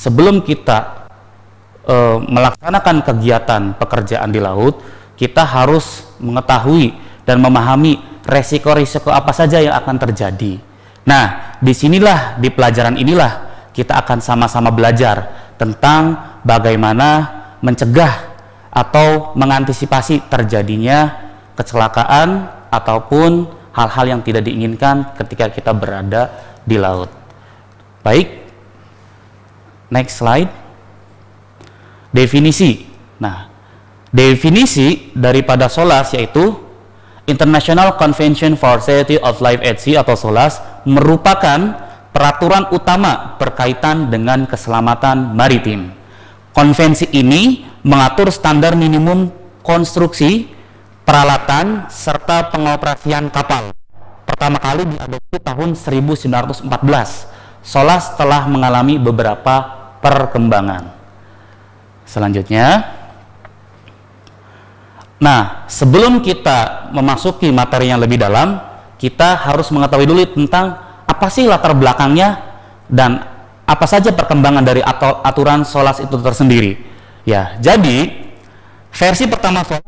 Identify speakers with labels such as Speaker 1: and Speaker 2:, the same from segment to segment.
Speaker 1: sebelum kita melaksanakan kegiatan pekerjaan di laut, kita harus mengetahui dan memahami resiko-risiko apa saja yang akan terjadi. Nah, disinilah, di pelajaran inilah kita akan sama-sama belajar tentang bagaimana mencegah atau mengantisipasi terjadinya kecelakaan ataupun hal-hal yang tidak diinginkan ketika kita berada di laut. Baik, next slide. Definisi. Nah, definisi daripada SOLAS yaitu International Convention for Safety of Life at Sea atau SOLAS merupakan peraturan utama berkaitan dengan keselamatan maritim. Konvensi ini mengatur standar minimum konstruksi, peralatan, serta pengoperasian kapal. Pertama kali diadopsi tahun 1914. SOLAS telah mengalami beberapa perkembangan. Selanjutnya, nah, sebelum kita memasuki materi yang lebih dalam, kita harus mengetahui dulu tentang apa sih latar belakangnya dan apa saja perkembangan dari aturan SOLAS itu tersendiri. Ya, jadi versi pertama SOLAS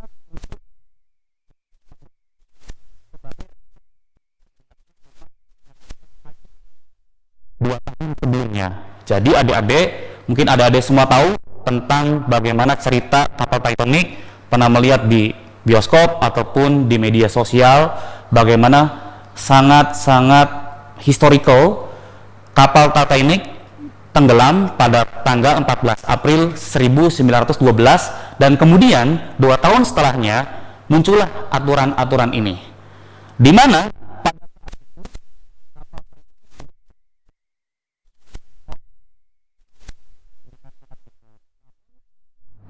Speaker 1: 2 tahun sebelumnya. Jadi adik-adik, mungkin adik-adik semua tahu tentang bagaimana cerita kapal Titanic, pernah melihat di bioskop ataupun di media sosial, bagaimana sangat-sangat historical kapal Titanic tenggelam pada tanggal 14 April 1912, dan kemudian 2 tahun setelahnya muncullah aturan-aturan ini, di mana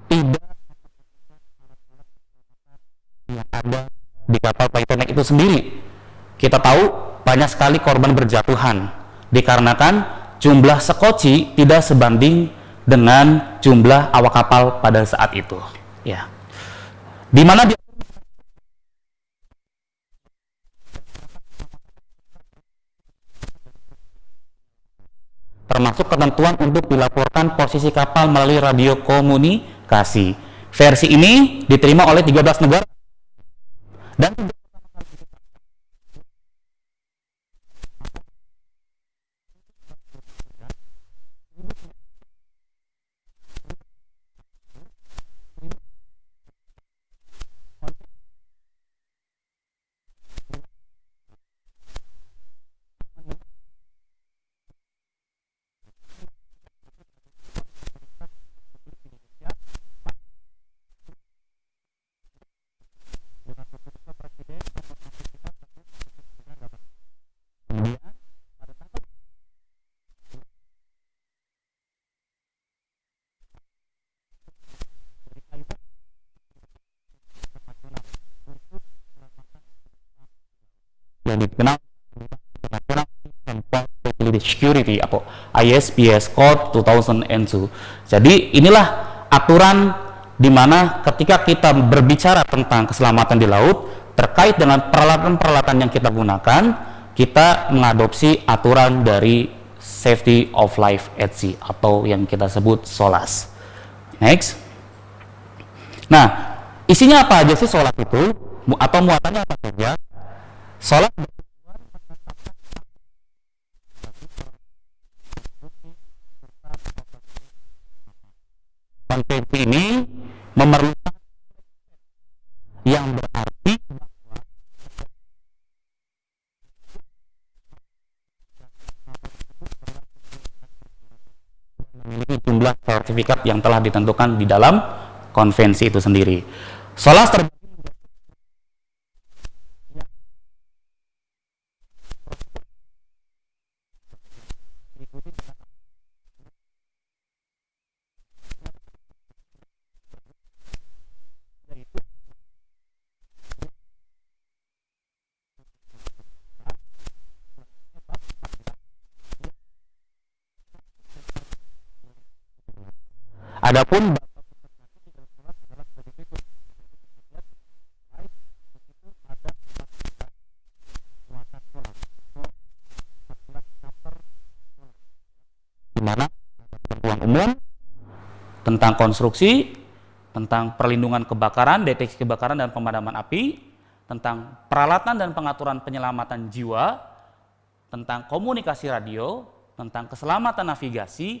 Speaker 1: tidak yang ada di kapal Titanic itu sendiri. Kita tahu banyak sekali korban berjatuhan dikarenakan jumlah sekoci tidak sebanding dengan jumlah awak kapal pada saat itu. Ya, di mana termasuk ketentuan untuk dilaporkan posisi kapal melalui radio komunikasi. Versi ini diterima oleh 13 negara dan yang dikenal International Port Facility Security atau ISPS Code 2002. Jadi inilah aturan di mana ketika kita berbicara tentang keselamatan di laut terkait dengan peralatan-peralatan yang kita gunakan, kita mengadopsi aturan dari Safety of Life at Sea atau yang kita sebut SOLAS. Next. Nah, isinya apa aja sih SOLAS itu, atau muatannya apa saja? SOLAS konvensi ini memerlukan yang berarti memiliki jumlah sertifikat yang telah ditentukan di dalam konvensi itu sendiri. SOLAS adapun di mana ketentuan umum, tentang konstruksi, tentang perlindungan kebakaran, deteksi kebakaran dan pemadaman api, tentang peralatan dan pengaturan penyelamatan jiwa, tentang komunikasi radio, tentang keselamatan navigasi,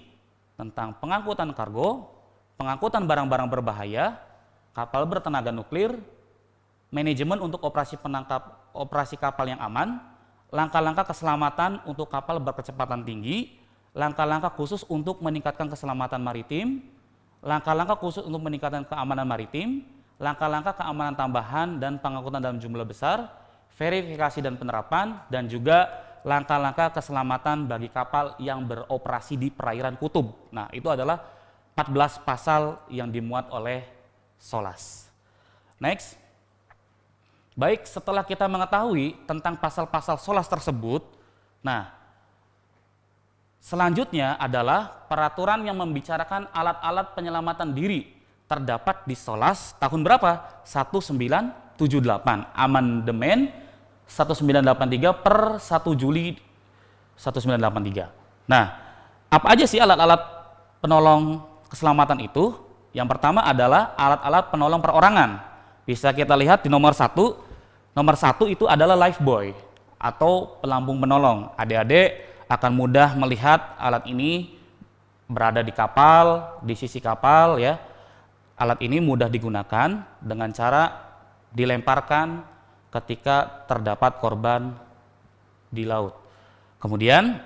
Speaker 1: tentang pengangkutan kargo, pengangkutan barang-barang berbahaya, kapal bertenaga nuklir, manajemen untuk operasi kapal yang aman, langkah-langkah keselamatan untuk kapal berkecepatan tinggi, langkah-langkah khusus untuk meningkatkan keselamatan maritim, langkah-langkah khusus untuk meningkatkan keamanan maritim, langkah-langkah keamanan tambahan dan pengangkutan dalam jumlah besar, verifikasi dan penerapan, dan juga langkah-langkah keselamatan bagi kapal yang beroperasi di perairan kutub. Nah, itu adalah 14 pasal yang dimuat oleh SOLAS. Next. Baik, setelah kita mengetahui tentang pasal-pasal SOLAS tersebut, nah, selanjutnya adalah peraturan yang membicarakan alat-alat penyelamatan diri terdapat di SOLAS tahun berapa? 1978, amandemen 1983 per 1 Juli 1983. Nah, apa aja sih alat-alat penolong keselamatan itu? Yang pertama adalah alat-alat penolong perorangan. Bisa kita lihat di nomor 1. Nomor 1 itu adalah lifebuoy atau pelampung penolong. Adik-adik akan mudah melihat alat ini berada di kapal, di sisi kapal ya. Alat ini mudah digunakan dengan cara dilemparkan ketika terdapat korban di laut. Kemudian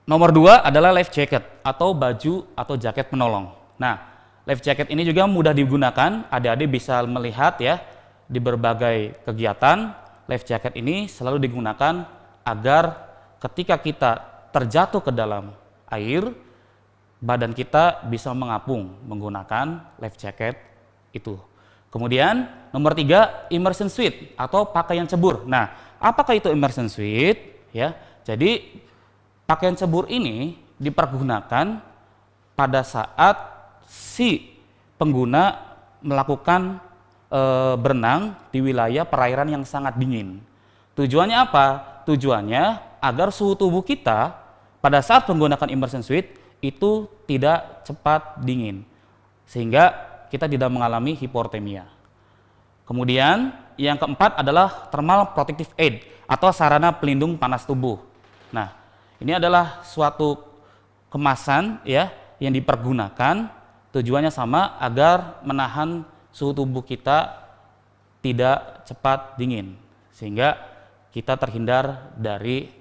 Speaker 1: nomor 2 adalah life jacket atau baju atau jaket penolong. Nah, life jacket ini juga mudah digunakan, adik-adik bisa melihat ya di berbagai kegiatan. Life jacket ini selalu digunakan agar ketika kita terjatuh ke dalam air, badan kita bisa mengapung menggunakan life jacket itu. Kemudian nomor 3, immersion suit atau pakaian cebur. Nah, apakah itu immersion suit? Ya, jadi pakaian cebur ini dipergunakan pada saat si pengguna melakukan berenang di wilayah perairan yang sangat dingin. Tujuannya apa? Tujuannya agar suhu tubuh kita pada saat menggunakan immersion suit itu tidak cepat dingin, sehingga kita tidak mengalami hipotermia. Kemudian yang keempat adalah thermal protective aid atau sarana pelindung panas tubuh. Nah, ini adalah suatu kemasan ya yang dipergunakan, tujuannya sama agar menahan suhu tubuh kita tidak cepat dingin, sehingga kita terhindar dari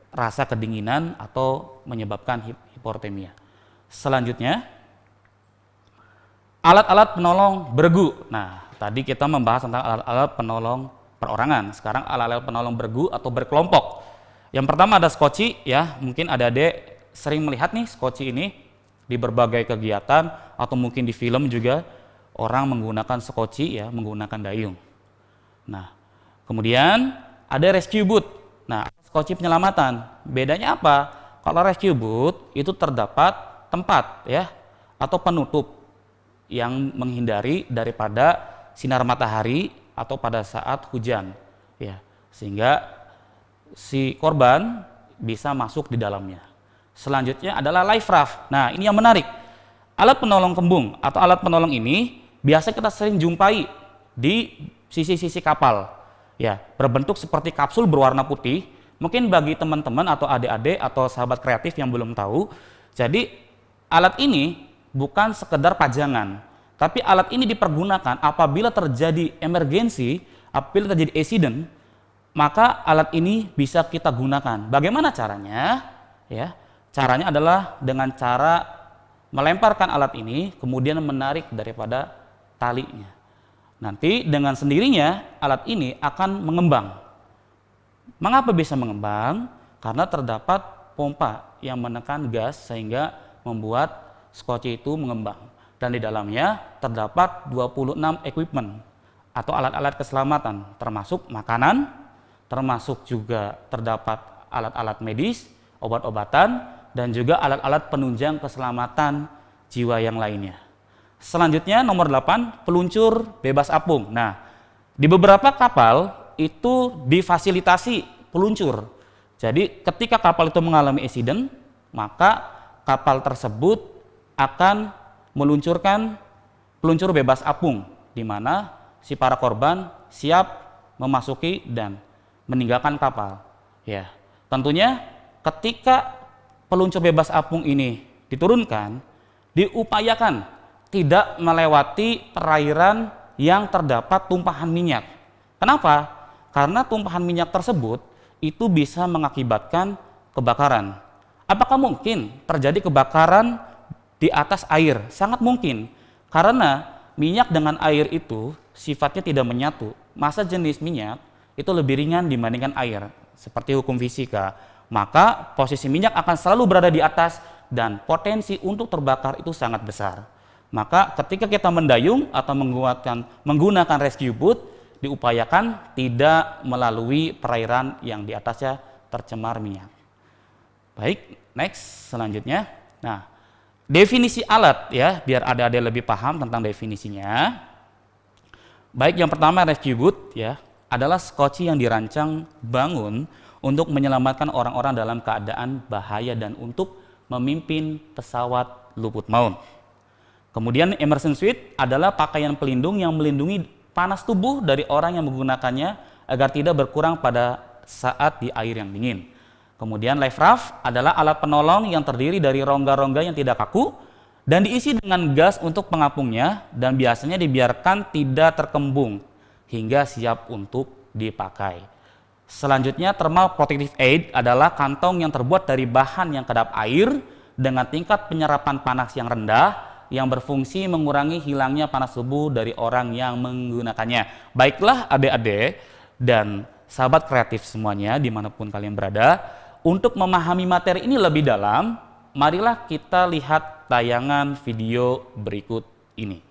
Speaker 1: rasa kedinginan atau menyebabkan hipotermia. Selanjutnya, alat-alat penolong bergu. Nah, tadi kita membahas tentang alat-alat penolong perorangan. Sekarang alat-alat penolong bergu atau berkelompok. Yang pertama ada skoci ya, mungkin adik-adik sering melihat nih skoci ini di berbagai kegiatan atau mungkin di film juga orang menggunakan skoci ya, menggunakan dayung. Nah, kemudian ada rescue boot. Nah, skoci penyelamatan. Bedanya apa? Kalau rescue boot itu terdapat tempat ya atau penutup yang menghindari daripada sinar matahari atau pada saat hujan ya, sehingga si korban bisa masuk di dalamnya. Selanjutnya adalah life raft. Nah, ini yang menarik. Alat penolong kembung atau alat penolong ini biasa kita sering jumpai di sisi-sisi kapal. Ya, berbentuk seperti kapsul berwarna putih. Mungkin bagi teman-teman atau adik-adik atau sahabat kreatif yang belum tahu, jadi alat ini bukan sekedar pajangan, tapi alat ini dipergunakan apabila terjadi emergensi, apabila terjadi accident, maka alat ini bisa kita gunakan. Bagaimana caranya? Ya, caranya adalah dengan cara melemparkan alat ini, kemudian menarik daripada talinya. Nanti dengan sendirinya alat ini akan mengembang. Mengapa bisa mengembang? Karena terdapat pompa yang menekan gas sehingga membuat skoci itu mengembang. Dan di dalamnya terdapat 26 equipment atau alat-alat keselamatan, termasuk makanan, termasuk juga terdapat alat-alat medis, obat-obatan, dan juga alat-alat penunjang keselamatan jiwa yang lainnya. Selanjutnya nomor 8, peluncur bebas apung. Nah, di beberapa kapal itu difasilitasi peluncur. Jadi ketika kapal itu mengalami accident, maka kapal tersebut akan meluncurkan peluncur bebas apung, di mana si para korban siap memasuki dan meninggalkan kapal. Ya, tentunya ketika peluncur bebas apung ini diturunkan, diupayakan tidak melewati perairan yang terdapat tumpahan minyak. Kenapa? Karena tumpahan minyak tersebut itu bisa mengakibatkan kebakaran. Apakah mungkin terjadi kebakaran di atas air? Sangat mungkin. Karena minyak dengan air itu sifatnya tidak menyatu. Massa jenis minyak itu lebih ringan dibandingkan air, seperti hukum fisika. Maka posisi minyak akan selalu berada di atas dan potensi untuk terbakar itu sangat besar. Maka ketika kita mendayung atau menggunakan rescue boat, diupayakan tidak melalui perairan yang di atasnya tercemar minyak. Baik, next selanjutnya. Nah, definisi alat ya, biar adik-adik lebih paham tentang definisinya. Baik, yang pertama rescue boat ya, adalah skoci yang dirancang bangun untuk menyelamatkan orang-orang dalam keadaan bahaya dan untuk memimpin pesawat luput maut. Kemudian immersion suit adalah pakaian pelindung yang melindungi panas tubuh dari orang yang menggunakannya agar tidak berkurang pada saat di air yang dingin. Kemudian life raft adalah alat penolong yang terdiri dari rongga-rongga yang tidak kaku dan diisi dengan gas untuk pengapungnya dan biasanya dibiarkan tidak terkembung hingga siap untuk dipakai. Selanjutnya thermal protective aid adalah kantong yang terbuat dari bahan yang kedap air dengan tingkat penyerapan panas yang rendah yang berfungsi mengurangi hilangnya panas tubuh dari orang yang menggunakannya. Baiklah adik-adik dan sahabat kreatif semuanya dimanapun kalian berada, untuk memahami materi ini lebih dalam, marilah kita lihat tayangan video berikut ini.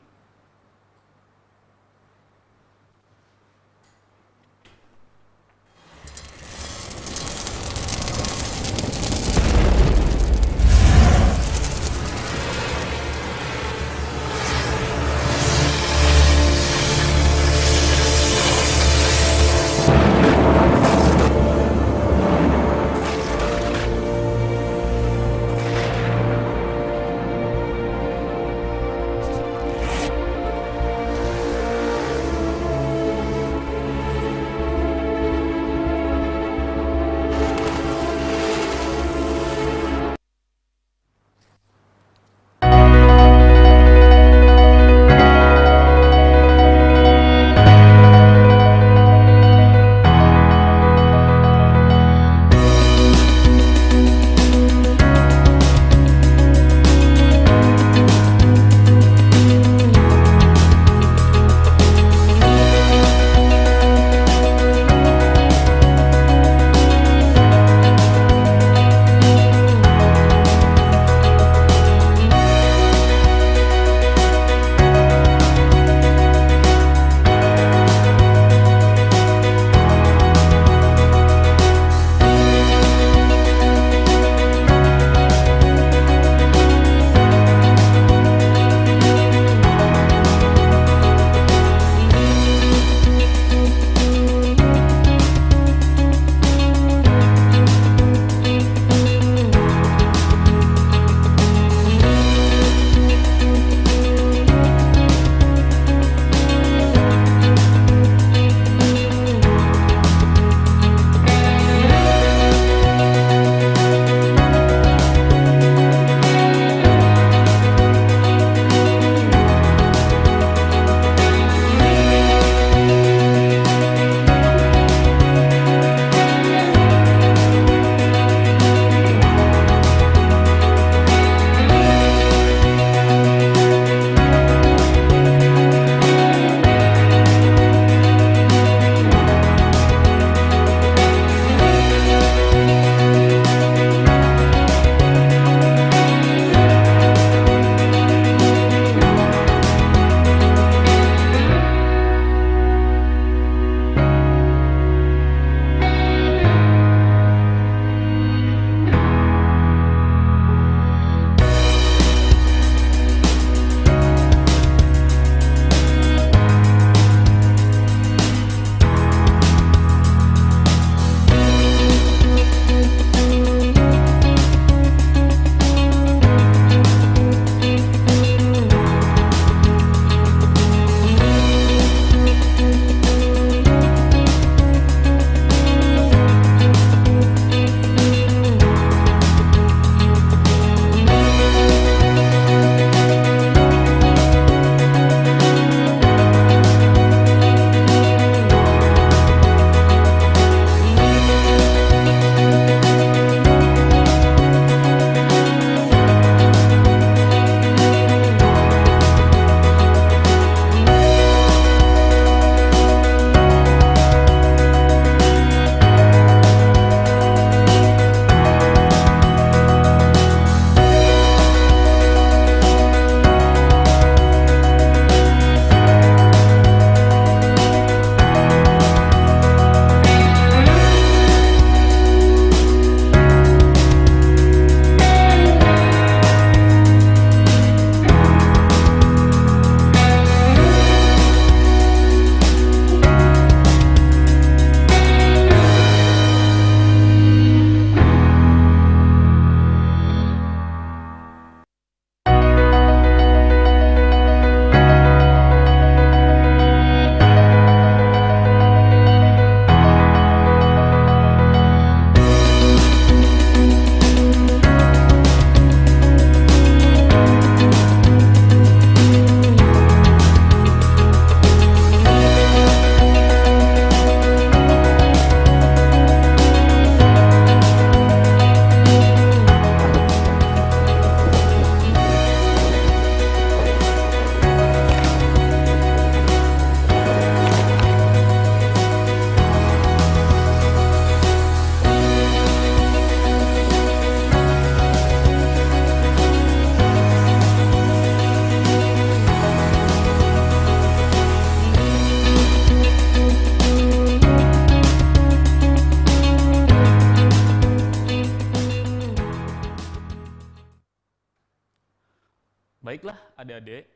Speaker 1: Baiklah adik-adik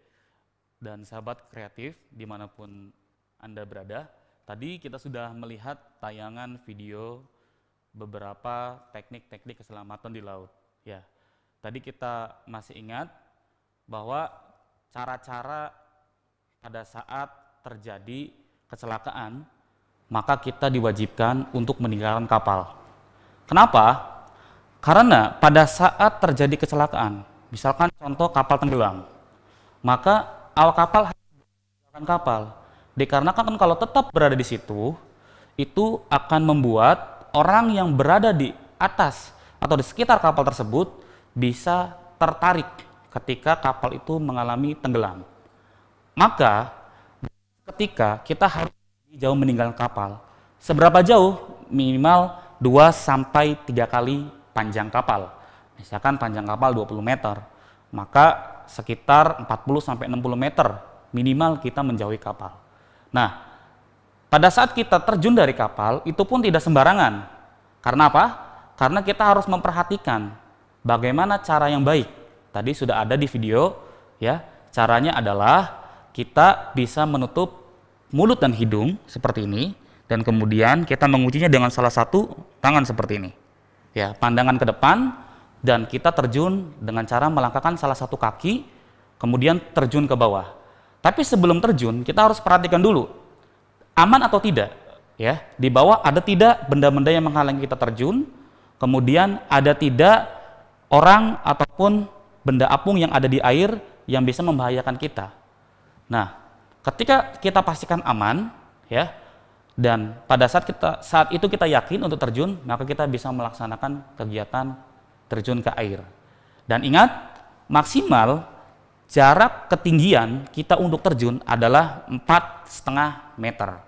Speaker 1: dan sahabat kreatif dimanapun Anda berada, tadi kita sudah melihat tayangan video beberapa teknik-teknik keselamatan di laut. Ya, tadi kita masih ingat bahwa cara-cara pada saat terjadi kecelakaan, maka kita diwajibkan untuk meninggalkan kapal. Kenapa? Karena pada saat terjadi kecelakaan, misalkan contoh kapal tenggelam, maka awak kapal harus meninggalkan kapal. Dikarenakan kalau tetap berada di situ, itu akan membuat orang yang berada di atas atau di sekitar kapal tersebut bisa tertarik ketika kapal itu mengalami tenggelam. Maka ketika kita harus jauh meninggalkan kapal, seberapa jauh? Minimal 2-3 kali panjang kapal. Misalkan panjang kapal 20 meter, maka sekitar 40-60 meter minimal kita menjauhi kapal. Nah, pada saat kita terjun dari kapal, itu pun tidak sembarangan. Karena apa? Karena kita harus memperhatikan bagaimana cara yang baik. Tadi sudah ada di video, ya. Caranya adalah kita bisa menutup mulut dan hidung seperti ini, dan kemudian kita menguncinya dengan salah satu tangan seperti ini. Ya, pandangan ke depan, dan kita terjun dengan cara melangkahkan salah satu kaki, kemudian terjun ke bawah. Tapi sebelum terjun, kita harus perhatikan dulu, aman atau tidak. Ya, di bawah ada tidak benda-benda yang menghalangi kita terjun, kemudian ada tidak orang ataupun benda apung yang ada di air yang bisa membahayakan kita. Nah, ketika kita pastikan aman, ya, dan pada saat itu kita yakin untuk terjun, maka kita bisa melaksanakan kegiatan terjun ke air. Dan ingat, maksimal jarak ketinggian kita untuk terjun adalah 4,5 meter.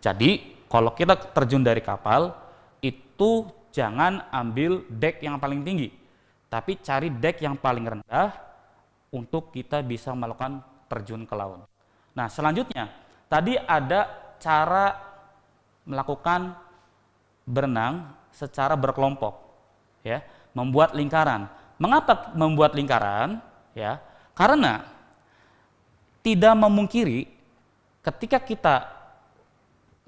Speaker 1: Jadi, kalau kita terjun dari kapal, itu jangan ambil dek yang paling tinggi, tapi cari dek yang paling rendah untuk kita bisa melakukan terjun ke laut. Nah, selanjutnya, tadi ada cara melakukan berenang secara berkelompok, ya, membuat lingkaran. Mengapa membuat lingkaran? Ya, karena tidak memungkiri ketika kita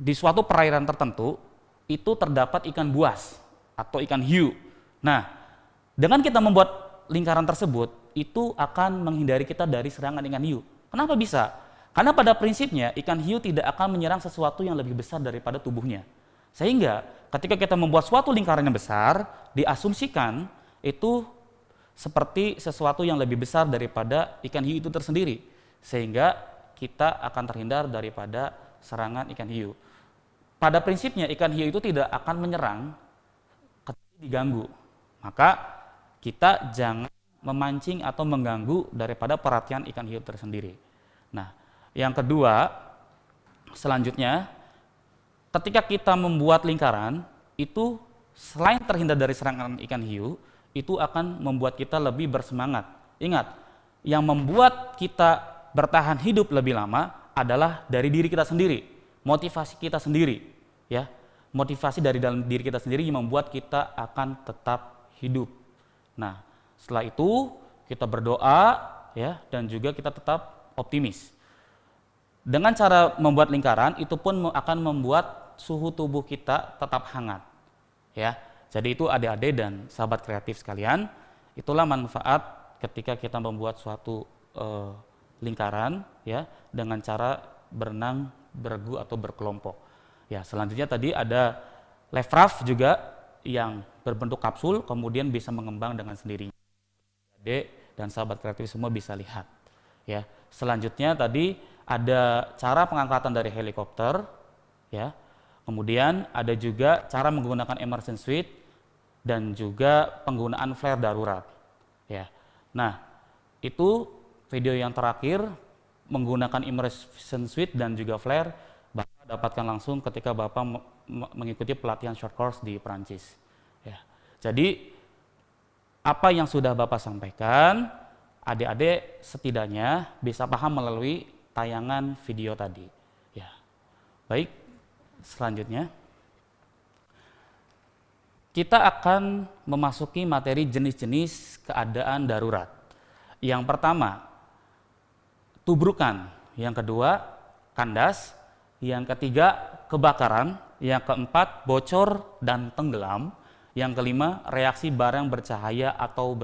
Speaker 1: di suatu perairan tertentu itu terdapat ikan buas atau ikan hiu. Nah, dengan kita membuat lingkaran tersebut, itu akan menghindari kita dari serangan ikan hiu. Kenapa bisa? Karena pada prinsipnya ikan hiu tidak akan menyerang sesuatu yang lebih besar daripada tubuhnya. Sehingga ketika kita membuat suatu lingkaran yang besar, diasumsikan itu seperti sesuatu yang lebih besar daripada ikan hiu itu tersendiri. Sehingga kita akan terhindar daripada serangan ikan hiu. Pada prinsipnya ikan hiu itu tidak akan menyerang ketika diganggu. Maka kita jangan memancing atau mengganggu daripada perhatian ikan hiu tersendiri. Nah, yang kedua, selanjutnya, ketika kita membuat lingkaran, itu selain terhindar dari serangan ikan hiu, itu akan membuat kita lebih bersemangat. Ingat, yang membuat kita bertahan hidup lebih lama adalah dari diri kita sendiri, motivasi kita sendiri, ya. Motivasi dari dalam diri kita sendiri yang membuat kita akan tetap hidup. Nah, setelah itu kita berdoa, ya, dan juga kita tetap optimis. Dengan cara membuat lingkaran, itu pun akan membuat suhu tubuh kita tetap hangat. Ya, jadi itu adik-adik dan sahabat kreatif sekalian, itulah manfaat ketika kita membuat suatu lingkaran, ya, dengan cara berenang beregu atau berkelompok. Ya, selanjutnya tadi ada life raft juga yang berbentuk kapsul, kemudian bisa mengembang dengan sendirinya. Adik dan sahabat kreatif semua bisa lihat. Ya, selanjutnya tadi ada cara pengangkatan dari helikopter, ya. Kemudian ada juga cara menggunakan immersion suit dan juga penggunaan flare darurat, ya. Nah, itu video yang terakhir menggunakan immersion suit dan juga flare Bapak dapatkan langsung ketika Bapak mengikuti pelatihan short course di Perancis, ya. Jadi apa yang sudah Bapak sampaikan, adik-adik setidaknya bisa paham melalui tayangan video tadi, ya. Baik, selanjutnya kita akan memasuki materi jenis-jenis keadaan darurat. Yang pertama, tubrukan. Yang kedua, kandas. Yang ketiga, kebakaran. Yang keempat, bocor dan tenggelam. Yang kelima, reaksi barang bercahaya atau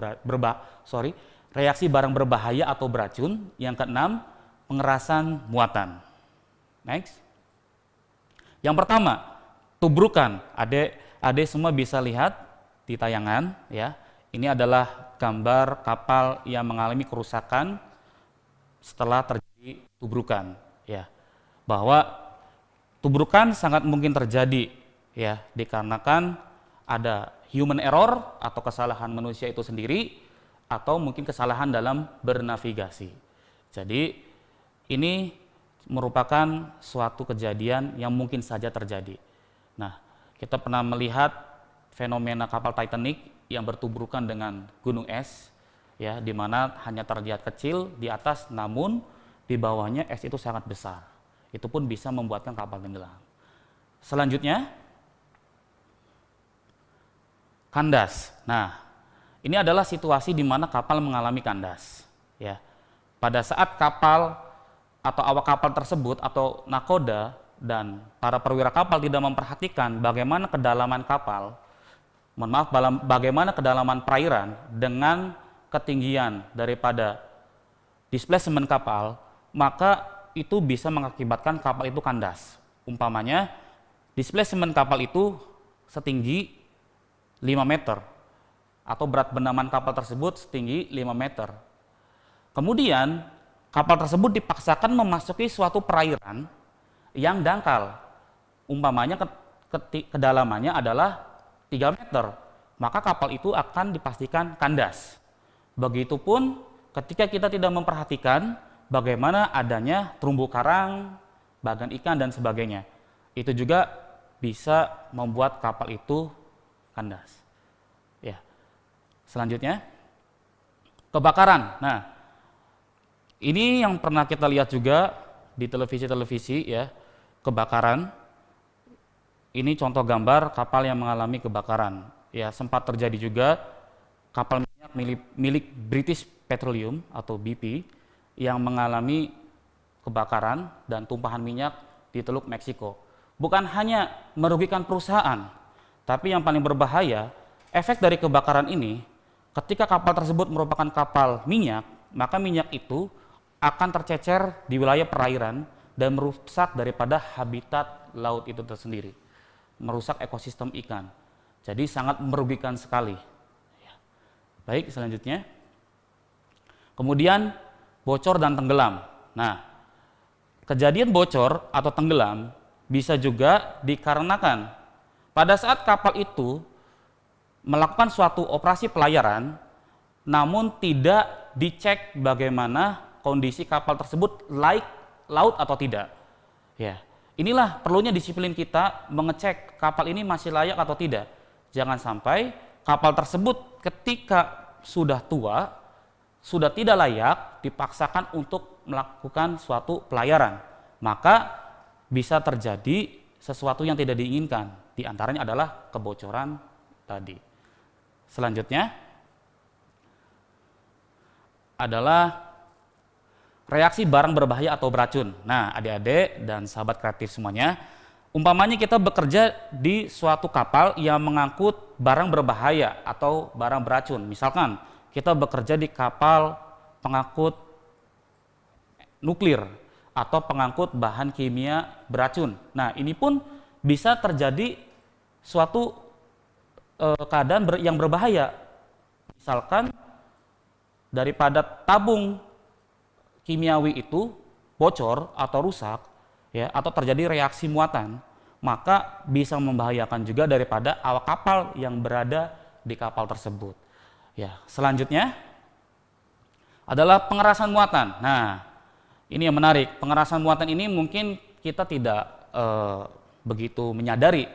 Speaker 1: reaksi barang berbahaya atau beracun. Yang keenam, pengerasan muatan. Next. Yang pertama, tubrukan. Adik semua bisa lihat di tayangan ya. Ini adalah gambar kapal yang mengalami kerusakan setelah terjadi tubrukan ya. Bahwa tubrukan sangat mungkin terjadi ya dikarenakan ada human error atau kesalahan manusia itu sendiri atau mungkin kesalahan dalam bernavigasi. Jadi ini merupakan suatu kejadian yang mungkin saja terjadi. Nah, kita pernah melihat fenomena kapal Titanic yang bertubrukan dengan gunung es ya, di mana hanya terlihat kecil di atas namun di bawahnya es itu sangat besar. Itu pun bisa membuatkan kapal tenggelam. Selanjutnya, kandas. Nah, ini adalah situasi di mana kapal mengalami kandas. Ya, pada saat kapal atau awak kapal tersebut atau nakoda dan para perwira kapal tidak memperhatikan bagaimana kedalaman kapal, bagaimana kedalaman perairan dengan ketinggian daripada displacement kapal, maka itu bisa mengakibatkan kapal itu kandas. Umpamanya, displacement kapal itu setinggi 5 meter atau berat bendaman kapal tersebut setinggi 5 meter. Kemudian kapal tersebut dipaksakan memasuki suatu perairan yang dangkal. Umpamanya kedalamannya adalah 3 meter, maka kapal itu akan dipastikan kandas. Begitupun ketika kita tidak memperhatikan bagaimana adanya terumbu karang, bagan ikan dan sebagainya. Itu juga bisa membuat kapal itu kandas. Ya. Selanjutnya, kebakaran. Nah, ini yang pernah kita lihat juga di televisi-televisi ya, kebakaran. Ini contoh gambar kapal yang mengalami kebakaran. Ya, sempat terjadi juga kapal minyak milik British Petroleum atau BP yang mengalami kebakaran dan tumpahan minyak di Teluk Meksiko. Bukan hanya merugikan perusahaan, tapi yang paling berbahaya, efek dari kebakaran ini, ketika kapal tersebut merupakan kapal minyak, maka minyak itu akan tercecer di wilayah perairan dan merusak daripada habitat laut itu tersendiri, merusak ekosistem ikan. Jadi sangat merugikan sekali. Baik, selanjutnya. Kemudian bocor dan tenggelam. Nah, kejadian bocor atau tenggelam bisa juga dikarenakan pada saat kapal itu melakukan suatu operasi pelayaran, namun tidak dicek bagaimana kondisi kapal tersebut laik laut atau tidak. Ya, inilah perlunya disiplin kita mengecek kapal ini masih layak atau tidak. Jangan sampai kapal tersebut ketika sudah tua, sudah tidak layak, dipaksakan untuk melakukan suatu pelayaran. Maka bisa terjadi sesuatu yang tidak diinginkan. Di antaranya adalah kebocoran tadi. Selanjutnya adalah reaksi barang berbahaya atau beracun. Nah, adik-adik dan sahabat kreatif semuanya, umpamanya kita bekerja di suatu kapal yang mengangkut barang berbahaya atau barang beracun. Misalkan kita bekerja di kapal pengangkut nuklir atau pengangkut bahan kimia beracun. Nah, ini pun bisa terjadi suatu keadaan yang berbahaya. Misalkan daripada tabung kimiawi itu bocor atau rusak, ya, atau terjadi reaksi muatan, maka bisa membahayakan juga daripada awak kapal yang berada di kapal tersebut. Ya, selanjutnya adalah pengerasan muatan. Nah, ini yang menarik. Pengerasan muatan ini mungkin kita tidak begitu menyadari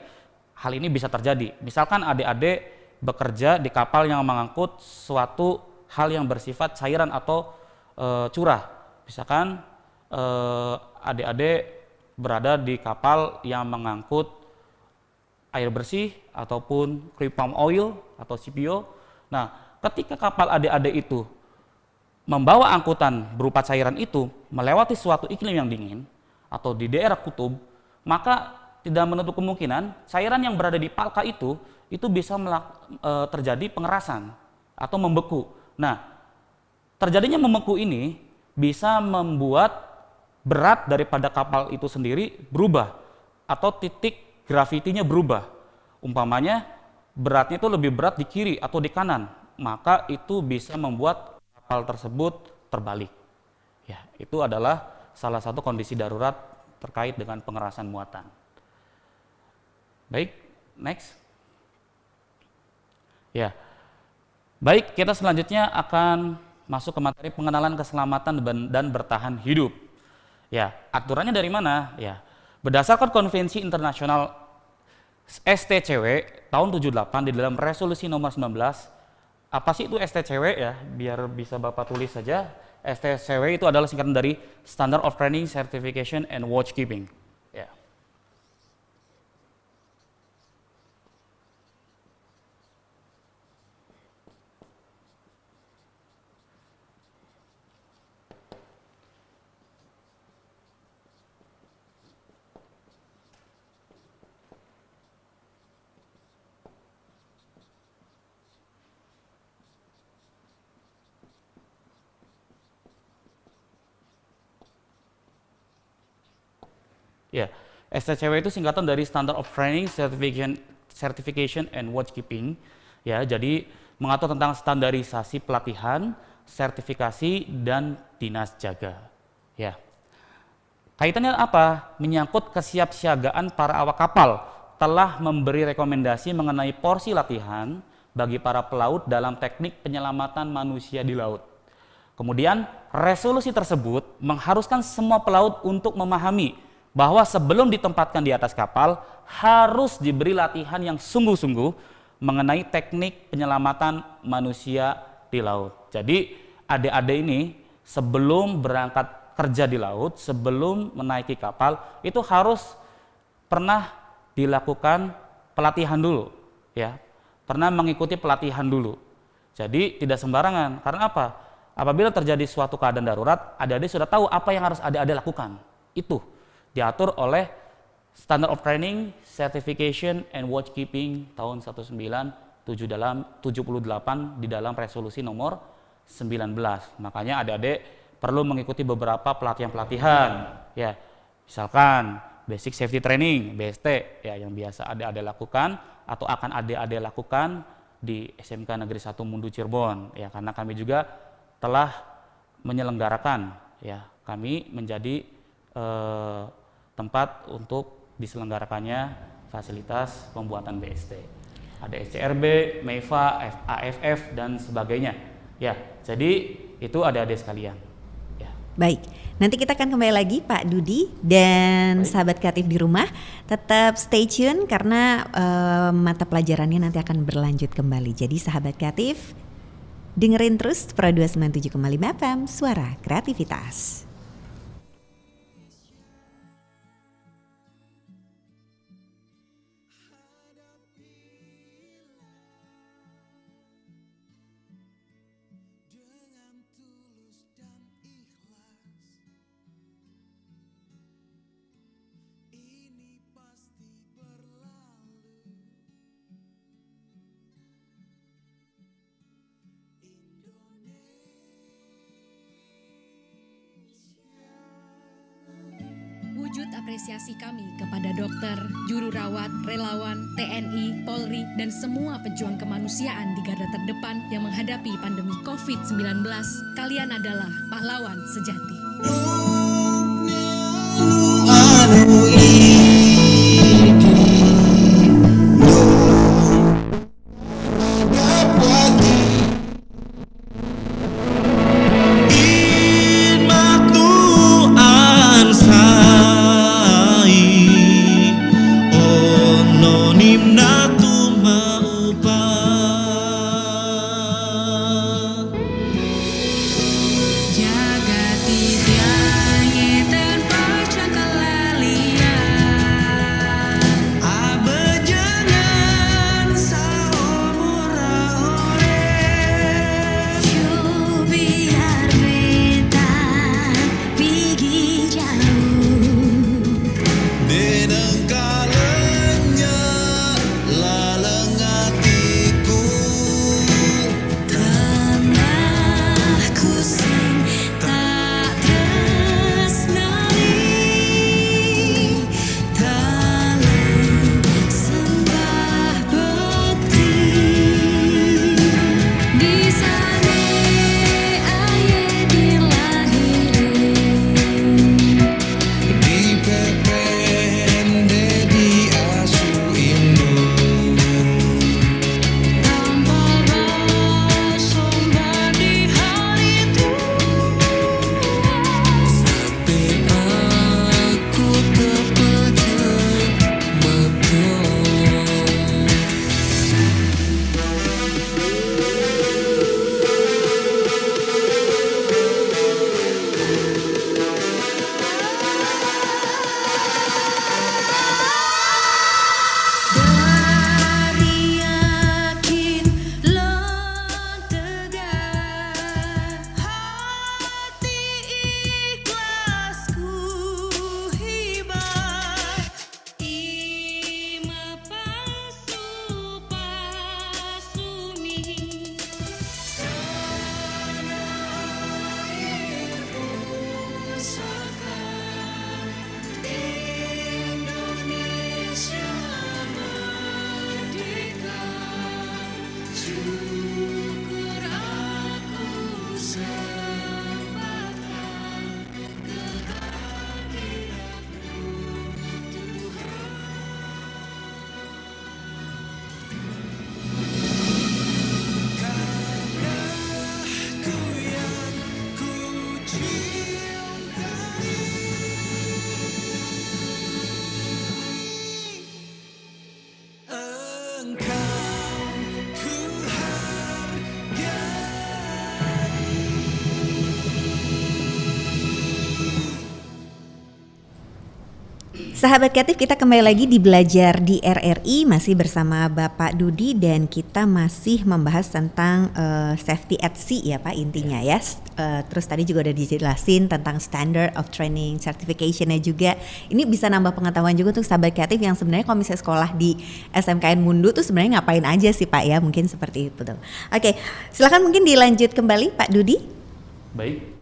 Speaker 1: hal ini bisa terjadi. Misalkan adik-adik bekerja di kapal yang mengangkut suatu hal yang bersifat cairan atau curah. Misalkan adik-adik berada di kapal yang mengangkut air bersih ataupun crude palm oil atau CPO. Nah, ketika kapal adik-adik itu membawa angkutan berupa cairan itu melewati suatu iklim yang dingin atau di daerah kutub, maka tidak menutup kemungkinan cairan yang berada di palka itu bisa terjadi pengerasan atau membeku. Nah, terjadinya membeku ini bisa membuat berat daripada kapal itu sendiri berubah atau titik gravitinya berubah. Umpamanya beratnya itu lebih berat di kiri atau di kanan, maka itu bisa membuat kapal tersebut terbalik. Ya, itu adalah salah satu kondisi darurat terkait dengan pengerasan muatan. Baik, next. Ya, baik, kita selanjutnya akan masuk ke materi pengenalan keselamatan dan bertahan hidup. Ya, aturannya dari mana? Ya, berdasarkan Konvensi Internasional STCW tahun 78 di dalam resolusi nomor 19. Apa sih itu STCW ya? Biar bisa Bapak tulis saja. STCW itu adalah singkatan dari Standard of Training, Certification, and Watchkeeping. Ya. Ya, STCW itu singkatan dari Standard of Training, Certification, and Watchkeeping. Ya, jadi mengatur tentang standarisasi pelatihan, sertifikasi, dan dinas jaga. Ya, kaitannya apa? Menyangkut kesiapsiagaan para awak kapal telah memberi rekomendasi mengenai porsi latihan bagi para pelaut dalam teknik penyelamatan manusia di laut. Kemudian resolusi tersebut mengharuskan semua pelaut untuk memahami bahwa sebelum ditempatkan di atas kapal harus diberi latihan yang sungguh-sungguh mengenai teknik penyelamatan manusia di laut. Jadi adik-adik ini sebelum berangkat kerja di laut, sebelum menaiki kapal itu harus pernah dilakukan pelatihan dulu, ya. Pernah mengikuti pelatihan dulu. Jadi tidak sembarangan. Karena apa? Apabila terjadi suatu keadaan darurat, adik-adik sudah tahu apa yang harus adik-adik lakukan. Itu diatur oleh Standard of Training, Certification, and Watchkeeping tahun 1978 di dalam resolusi nomor 19. Makanya adik-adik perlu mengikuti beberapa pelatihan-pelatihan, ya, misalkan Basic Safety Training (BST) ya, yang biasa adik-adik lakukan atau akan adik-adik lakukan di SMK Negeri 1 Mundu Cirebon, ya, karena kami juga telah menyelenggarakan, ya, kami menjadi tempat untuk diselenggarakannya fasilitas pembuatan BST. Ada SCRB, MEIFA, AFF, dan sebagainya. Ya, jadi itu adik-adik sekalian. Ya.
Speaker 2: Baik, nanti kita akan kembali lagi Pak Dudi dan sahabat kreatif di rumah. Tetap stay tune karena mata pelajarannya nanti akan berlanjut kembali. Jadi sahabat kreatif, dengerin terus Pro 297,5 FM, Suara Kreativitas.
Speaker 3: Wujud apresiasi kami kepada dokter, juru rawat, relawan, TNI, Polri, dan semua pejuang kemanusiaan di garda terdepan yang menghadapi pandemi COVID-19. Kalian adalah pahlawan sejati.
Speaker 4: Jaga tidak
Speaker 2: Sahabat Kreatif, kita kembali lagi di Belajar di RRI, masih bersama Bapak Dudi dan kita masih membahas tentang safety at sea ya Pak, intinya ya. Terus tadi juga udah dijelasin tentang standard of training certification-nya juga. Ini bisa nambah pengetahuan juga untuk sahabat kreatif yang sebenarnya kalau misalnya sekolah di SMKN Mundu tuh sebenarnya ngapain aja sih Pak ya, mungkin seperti itu tuh. Oke, silakan mungkin dilanjut kembali Pak Dudi.
Speaker 1: Baik,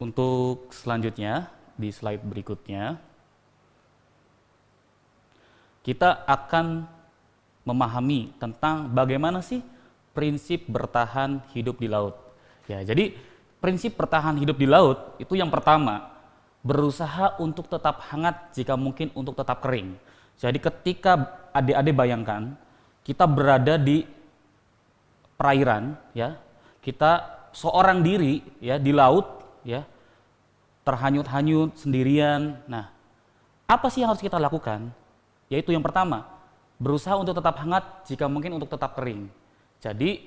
Speaker 1: untuk selanjutnya di slide berikutnya kita akan memahami tentang bagaimana sih prinsip bertahan hidup di laut. Ya, jadi prinsip bertahan hidup di laut itu yang pertama, berusaha untuk tetap hangat jika mungkin untuk tetap kering. Jadi ketika adik-adik bayangkan kita berada di perairan, ya, kita seorang diri ya di laut, ya, terhanyut-hanyut sendirian. Nah, apa sih yang harus kita lakukan? Yaitu yang pertama, berusaha untuk tetap hangat jika mungkin untuk tetap kering. Jadi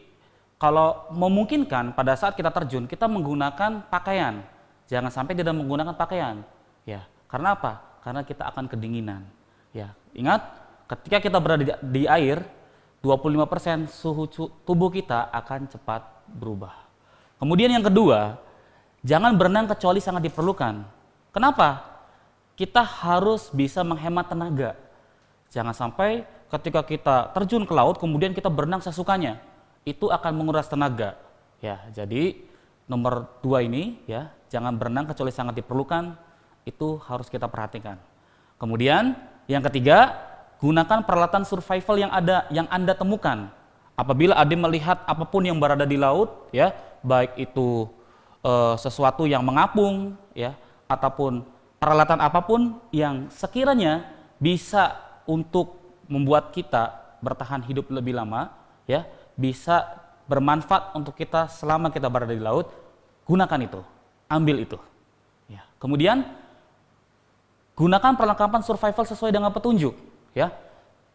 Speaker 1: kalau memungkinkan pada saat kita terjun, kita menggunakan pakaian. Jangan sampai tidak menggunakan pakaian. Ya, karena apa? Karena kita akan kedinginan. Ya, ingat, ketika kita berada di air, 25% suhu tubuh kita akan cepat berubah. Kemudian yang kedua, jangan berenang kecuali sangat diperlukan. Kenapa? Kita harus bisa menghemat tenaga. Jangan sampai ketika kita terjun ke laut kemudian kita berenang sesukanya, itu akan menguras tenaga. Ya, jadi nomor 2 ini ya, jangan berenang kecuali sangat diperlukan, itu harus kita perhatikan. Kemudian yang ketiga, gunakan peralatan survival yang Anda temukan. Apabila Anda melihat apapun yang berada di laut, ya, baik itu sesuatu yang mengapung, ya, ataupun peralatan apapun yang sekiranya bisa untuk membuat kita bertahan hidup lebih lama, ya, bisa bermanfaat untuk kita selama kita berada di laut, gunakan itu, ambil itu. Ya. Kemudian gunakan perlengkapan survival sesuai dengan petunjuk. Ya,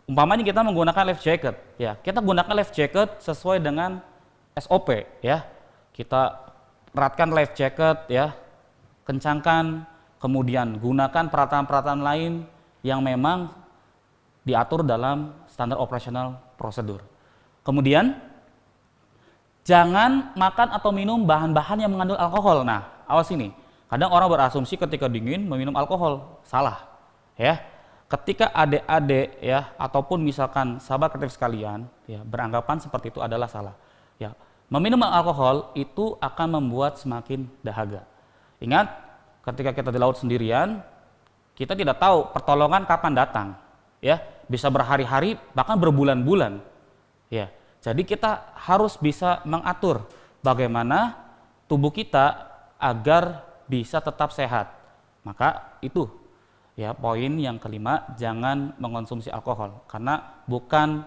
Speaker 1: umpamanya kita menggunakan life jacket, ya, kita gunakan life jacket sesuai dengan SOP, ya. Kita eratkan life jacket, ya, kencangkan, kemudian gunakan peralatan-peralatan lain yang memang diatur dalam standar operasional prosedur. Kemudian jangan makan atau minum bahan-bahan yang mengandung alkohol. Nah, awas ini. Kadang orang berasumsi ketika dingin meminum alkohol. Salah. Ya. Ketika adik-adik ya ataupun misalkan sahabat kreatif sekalian ya beranggapan seperti itu adalah salah. Ya. Meminum alkohol itu akan membuat semakin dahaga. Ingat, ketika kita di laut sendirian, kita tidak tahu pertolongan kapan datang. Ya, bisa berhari-hari bahkan berbulan-bulan. Ya, jadi kita harus bisa mengatur bagaimana tubuh kita agar bisa tetap sehat. Maka itu ya poin yang kelima, jangan mengonsumsi alkohol karena bukan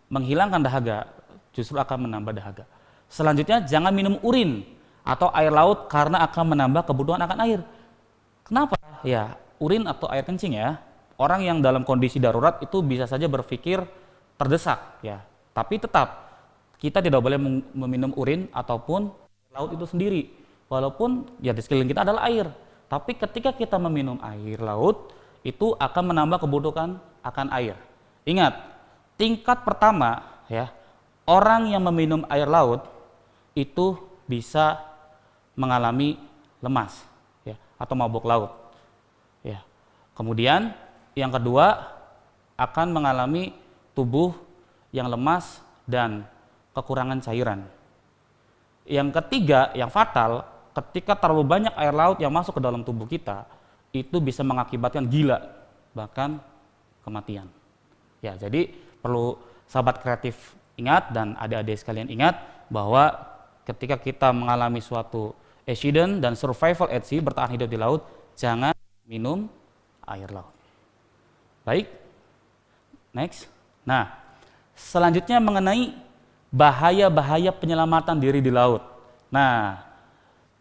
Speaker 1: menghilangkan dahaga, justru akan menambah dahaga. Selanjutnya jangan minum urin atau air laut karena akan menambah kebutuhan akan air. Kenapa? Ya, urin atau air kencing ya. Orang yang dalam kondisi darurat itu bisa saja berpikir terdesak ya. Tapi tetap kita tidak boleh meminum urin ataupun laut itu sendiri. Walaupun ya di sekeliling kita adalah air. Tapi ketika kita meminum air laut itu akan menambah kebutuhan akan air. Ingat, tingkat pertama ya, orang yang meminum air laut itu bisa mengalami lemas ya atau mabuk laut. Ya. Kemudian yang kedua akan mengalami tubuh yang lemas dan kekurangan cairan. Yang ketiga, yang fatal, ketika terlalu banyak air laut yang masuk ke dalam tubuh kita, itu bisa mengakibatkan gila, bahkan kematian. Ya, jadi perlu sahabat kreatif ingat dan adik-adik sekalian ingat bahwa ketika kita mengalami suatu accident dan survival at sea, bertahan hidup di laut, jangan minum air laut. Baik, next. Nah, selanjutnya mengenai bahaya-bahaya penyelamatan diri di laut. Nah,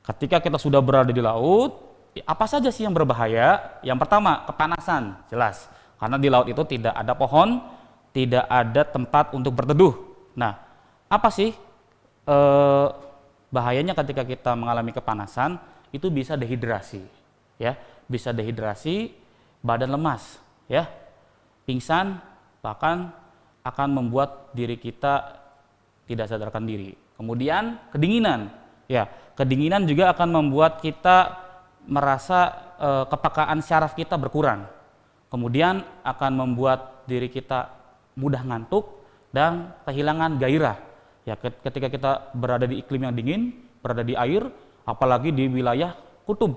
Speaker 1: ketika kita sudah berada di laut, apa saja sih yang berbahaya? Yang pertama, kepanasan, jelas. Karena di laut itu tidak ada pohon, tidak ada tempat untuk berteduh. Nah, apa sih bahayanya ketika kita mengalami kepanasan? Itu bisa dehidrasi, ya, bisa dehidrasi. badan lemas, ya, pingsan, bahkan akan membuat diri kita tidak sadarkan diri. Kemudian kedinginan, ya, kedinginan juga akan membuat kita merasa kepekaan syaraf kita berkurang. Kemudian akan membuat diri kita mudah ngantuk dan kehilangan gairah. Ya, ketika kita berada di iklim yang dingin, berada di air, apalagi di wilayah kutub,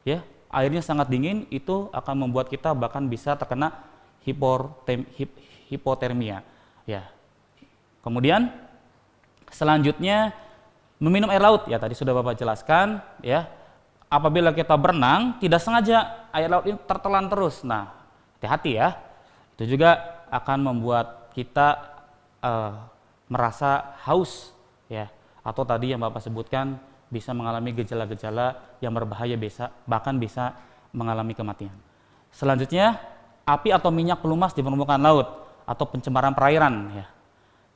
Speaker 1: ya, airnya sangat dingin, itu akan membuat kita bahkan bisa terkena hipotermia. Ya. Kemudian selanjutnya meminum air laut, ya tadi sudah Bapak jelaskan, ya. Apabila kita berenang tidak sengaja air laut ini tertelan terus. Nah, hati-hati ya. Itu juga akan membuat kita merasa haus, ya. Atau tadi yang Bapak sebutkan bisa mengalami gejala-gejala yang berbahaya, bahkan bisa mengalami kematian. Selanjutnya, api atau minyak pelumas di permukaan laut atau pencemaran perairan, ya.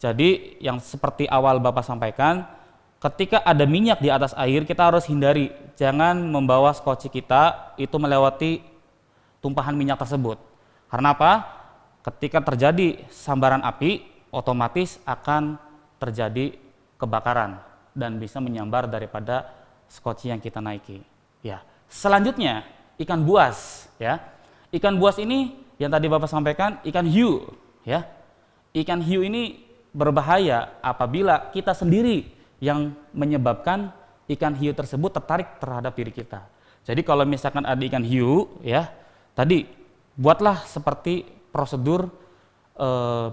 Speaker 1: Jadi yang seperti awal Bapak sampaikan, ketika ada minyak di atas air kita harus hindari, jangan membawa skoci kita itu melewati tumpahan minyak tersebut. Karena apa? Ketika terjadi sambaran api, otomatis akan terjadi kebakaran dan bisa menyambar daripada skoci yang kita naiki. Ya. Selanjutnya ikan buas, ya. Ikan buas ini yang tadi Bapak sampaikan ikan hiu, ya. Ikan hiu ini berbahaya apabila kita sendiri yang menyebabkan ikan hiu tersebut tertarik terhadap diri kita. Jadi kalau misalkan ada ikan hiu, ya, tadi buatlah seperti prosedur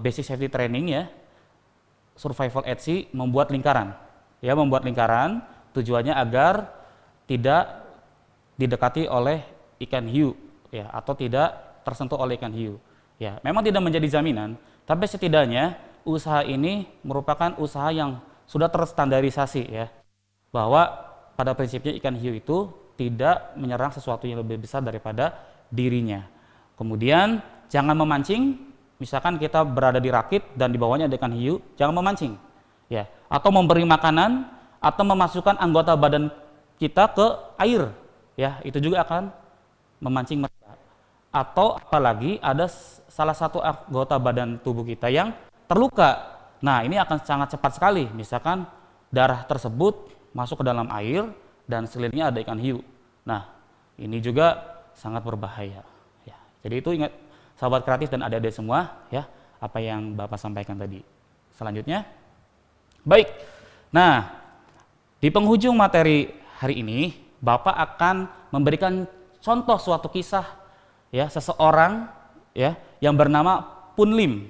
Speaker 1: basic safety training, ya, survival at sea, membuat lingkaran, ya, membuat lingkaran tujuannya agar tidak didekati oleh ikan hiu, ya, atau tidak tersentuh oleh ikan hiu, ya. Memang tidak menjadi jaminan, tapi setidaknya usaha ini merupakan usaha yang sudah terstandarisasi, ya, bahwa pada prinsipnya ikan hiu itu tidak menyerang sesuatu yang lebih besar daripada dirinya. Kemudian jangan memancing. Misalkan kita berada di rakit dan di bawahnya ada ikan hiu, jangan memancing, ya, atau memberi makanan atau memasukkan anggota badan kita ke air, ya, itu juga akan memancing mereka. Atau apalagi ada salah satu anggota badan tubuh kita yang terluka, nah ini akan sangat cepat sekali, misalkan darah tersebut masuk ke dalam air dan sekelilingnya ada ikan hiu. Nah, ini juga sangat berbahaya, ya. Jadi itu ingat, sahabat kreatif dan adik-adik semua, ya, apa yang Bapak sampaikan tadi. Selanjutnya, baik. Nah, di penghujung materi hari ini, Bapak akan memberikan contoh suatu kisah, ya, seseorang, ya, yang bernama Pun Lim,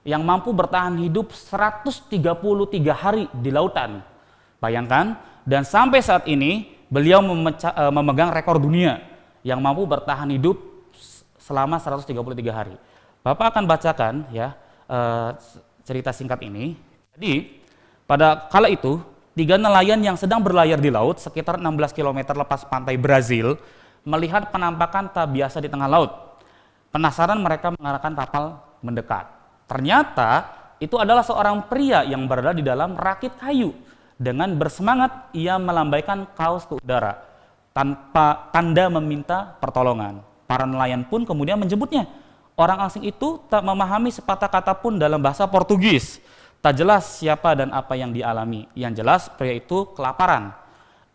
Speaker 1: yang mampu bertahan hidup 133 hari di lautan. Bayangkan, dan sampai saat ini beliau memegang rekor dunia yang mampu bertahan hidup selama 133 hari. Bapak akan bacakan, ya, cerita singkat ini. Jadi pada kala itu 3 nelayan yang sedang berlayar di laut sekitar 16 km lepas pantai Brazil melihat penampakan tak biasa di tengah laut. Penasaran mereka mengarahkan kapal mendekat. Ternyata itu adalah seorang pria yang berada di dalam rakit kayu. Dengan bersemangat ia melambaikan kaos ke udara tanpa tanda meminta pertolongan. Para nelayan pun kemudian menjemputnya. Orang asing itu tak memahami sepatah kata pun dalam bahasa Portugis. Tak jelas siapa dan apa yang dialami. Yang jelas pria itu kelaparan.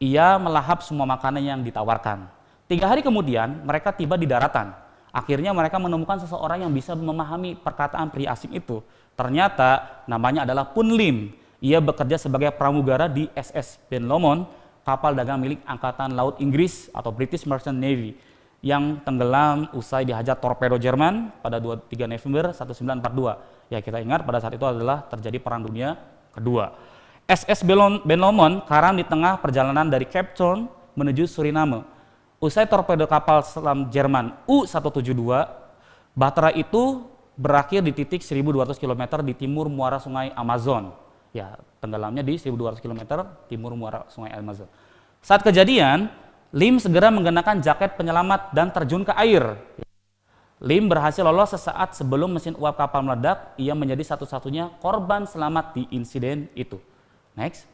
Speaker 1: Ia melahap semua makanan yang ditawarkan. 3 hari kemudian mereka tiba di daratan. Akhirnya mereka menemukan seseorang yang bisa memahami perkataan pria asing itu. Ternyata namanya adalah Pun Lim. Ia bekerja sebagai pramugara di SS Ben Lomond, kapal dagang milik Angkatan Laut Inggris atau British Merchant Navy, yang tenggelam usai dihajar torpedo Jerman pada 23 November 1942. Ya, kita ingat pada saat itu adalah terjadi Perang Dunia Kedua. SS Ben Lomond karam di tengah perjalanan dari Cape Town menuju Suriname. Usai torpedo kapal selam Jerman U-172, bahtera itu berakhir di titik 1200 km di timur muara sungai Amazon. Ya, tenggelamnya di 1200 km timur muara sungai Amazon. Saat kejadian, Lim segera mengenakan jaket penyelamat dan terjun ke air. Lim berhasil lolos sesaat sebelum mesin uap kapal meledak. Ia menjadi satu-satunya korban selamat di insiden itu. Next.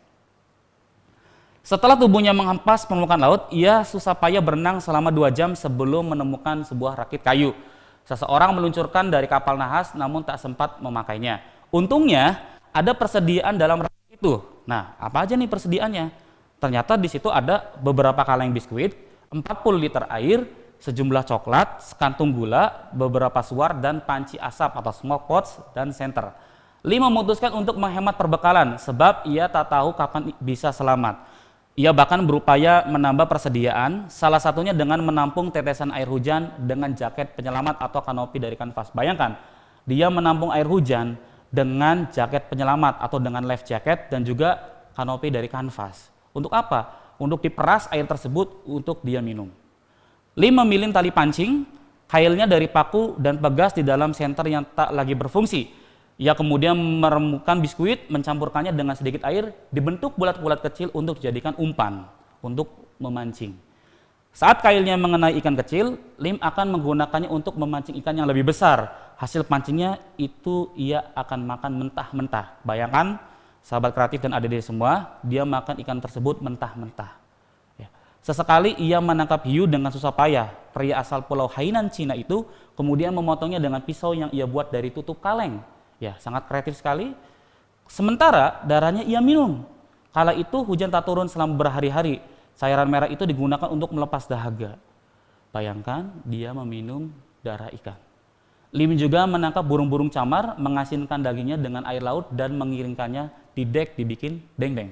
Speaker 1: Setelah tubuhnya menghempas permukaan laut, ia susah payah berenang selama 2 jam sebelum menemukan sebuah rakit kayu. Seseorang meluncurkan dari kapal nahas namun tak sempat memakainya. Untungnya ada persediaan dalam rakit itu. Nah, apa aja nih persediaannya? Ternyata di situ ada beberapa kaleng biskuit, 40 liter air, sejumlah coklat, sekantung gula, beberapa suar, dan panci asap atau smoke pots dan senter. Lim memutuskan untuk menghemat perbekalan sebab ia tak tahu kapan bisa selamat. Ia bahkan berupaya menambah persediaan, salah satunya dengan menampung tetesan air hujan dengan jaket penyelamat atau kanopi dari kanvas. Bayangkan, dia menampung air hujan dengan jaket penyelamat atau dengan life jacket dan juga kanopi dari kanvas. Untuk apa? Untuk diperas air tersebut untuk dia minum. Lim memilih tali pancing, kailnya dari paku dan pegas di dalam senter yang tak lagi berfungsi. Ia kemudian meremukkan biskuit, mencampurkannya dengan sedikit air, dibentuk bulat-bulat kecil untuk dijadikan umpan, untuk memancing. Saat kailnya mengenai ikan kecil, Lim akan menggunakannya untuk memancing ikan yang lebih besar. Hasil pancingnya itu ia akan makan mentah-mentah. Bayangkan, sahabat kreatif dan adik-adik semua, dia makan ikan tersebut mentah-mentah. Ya. Sesekali ia menangkap hiu dengan susah payah. Pria asal Pulau Hainan, Cina itu kemudian memotongnya dengan pisau yang ia buat dari tutup kaleng. Ya, sangat kreatif sekali. Sementara darahnya ia minum. Kala itu hujan tak turun selama berhari-hari. Cairan merah itu digunakan untuk melepas dahaga. Bayangkan dia meminum darah ikan. Lim juga menangkap burung-burung camar, mengasinkan dagingnya dengan air laut dan mengiringkannya di dek dibikin deng-deng.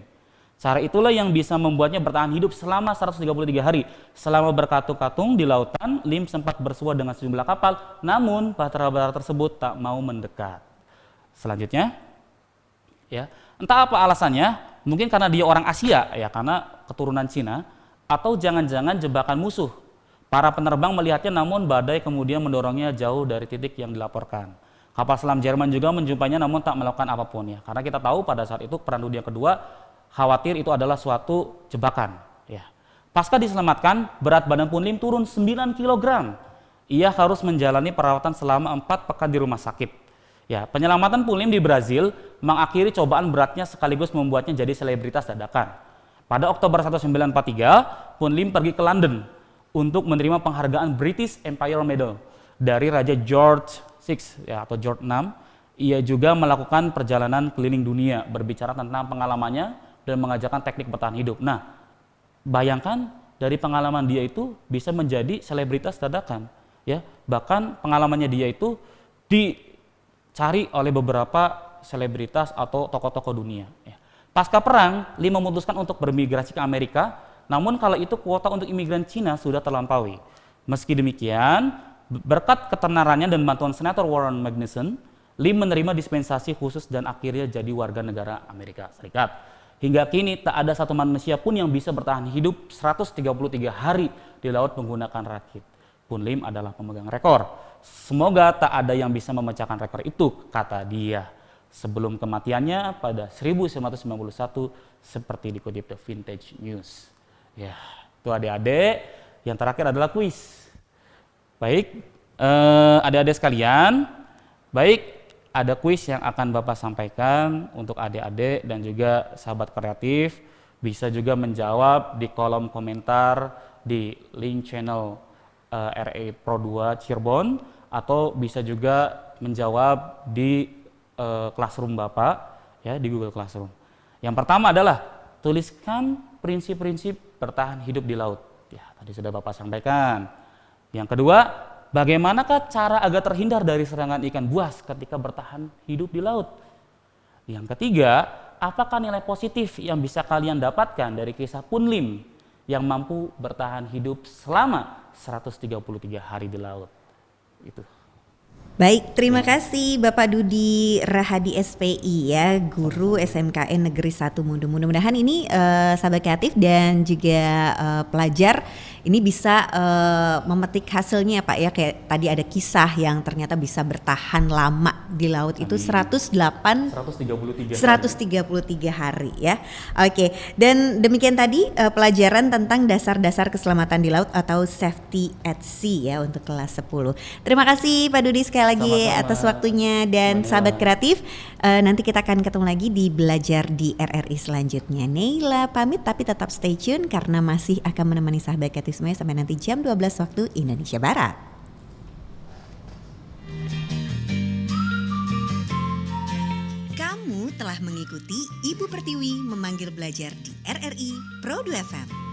Speaker 1: Cara itulah yang bisa membuatnya bertahan hidup selama 133 hari. Selama berkatung-katung di lautan, Lim sempat bersua dengan sejumlah kapal, namun bahtera-bahtera tersebut tak mau mendekat. Selanjutnya, ya, entah apa alasannya, mungkin karena dia orang Asia, ya, karena keturunan Cina, atau jangan-jangan jebakan musuh. Para penerbang melihatnya, namun badai kemudian mendorongnya jauh dari titik yang dilaporkan. Kapal selam Jerman juga menjumpainya, namun tak melakukan apapun, ya, karena kita tahu pada saat itu Perang Dunia Kedua khawatir itu adalah suatu jebakan. Ya. Pasca diselamatkan, berat badan pun Lim turun 9 kg. Ia harus menjalani perawatan selama 4 pekan di rumah sakit. Ya, penyelamatan Pun Lim di Brazil mengakhiri cobaan beratnya sekaligus membuatnya jadi selebritas dadakan. Pada Oktober 1943, Pun Lim pergi ke London untuk menerima penghargaan British Empire Medal dari Raja George VI, ya, atau George VI. Ia juga melakukan perjalanan keliling dunia berbicara tentang pengalamannya dan mengajarkan teknik bertahan hidup. Nah, bayangkan dari pengalaman dia itu bisa menjadi selebritas dadakan. Ya, bahkan pengalamannya dia itu dicari oleh beberapa selebritas atau tokoh-tokoh dunia. Ya. Pasca perang, Lim memutuskan untuk bermigrasi ke Amerika, namun kala itu kuota untuk imigran Cina sudah terlampaui. Meski demikian, berkat ketenarannya dan bantuan Senator Warren Magnuson, Lim menerima dispensasi khusus dan akhirnya jadi warga negara Amerika Serikat. Hingga kini tak ada satu manusia pun yang bisa bertahan hidup 133 hari di laut menggunakan rakit. Pun Lim adalah pemegang rekor. Semoga tak ada yang bisa memecahkan rekor itu, kata dia. Sebelum kematiannya pada 1991 seperti dikutip The Vintage News. Ya, itu adik-adik. Yang terakhir adalah kuis. Baik, adik-adik sekalian. Baik, ada kuis yang akan Bapak sampaikan untuk adik-adik dan juga sahabat kreatif. Bisa juga menjawab di kolom komentar di link channel RA Pro 2 Cirebon, atau bisa juga menjawab di classroom Bapak, ya, di Google Classroom. Yang pertama adalah tuliskan prinsip-prinsip bertahan hidup di laut. Ya, tadi sudah Bapak sampaikan. Yang kedua, bagaimanakah cara agar terhindar dari serangan ikan buas ketika bertahan hidup di laut? Yang ketiga, apakah nilai positif yang bisa kalian dapatkan dari kisah Pun Lim yang mampu bertahan hidup selama 133 hari di laut? Itu.
Speaker 2: Baik, terima kasih Bapak Dudi Rahadi SPI, ya, guru SMKN Negeri 1 Mudu. Mudah-mudahan ini sahabat kreatif dan juga pelajar ini bisa memetik hasilnya, Pak, ya. Kayak tadi ada kisah yang ternyata bisa bertahan lama di laut. Itu 133 hari, ya. Oke, dan demikian tadi pelajaran tentang dasar-dasar keselamatan di laut atau safety at sea, ya, untuk kelas 10. Terima kasih Pak Dudi sekali lagi atas waktunya, dan sahabat kreatif, Nanti kita akan ketemu lagi di Belajar di RRI selanjutnya. Neila pamit tapi tetap stay tune karena masih akan menemani sahabat kreatif semuanya sampai nanti jam 12 waktu Indonesia Barat. Kamu telah mengikuti Ibu Pertiwi memanggil belajar di RRI Pro 2 FM.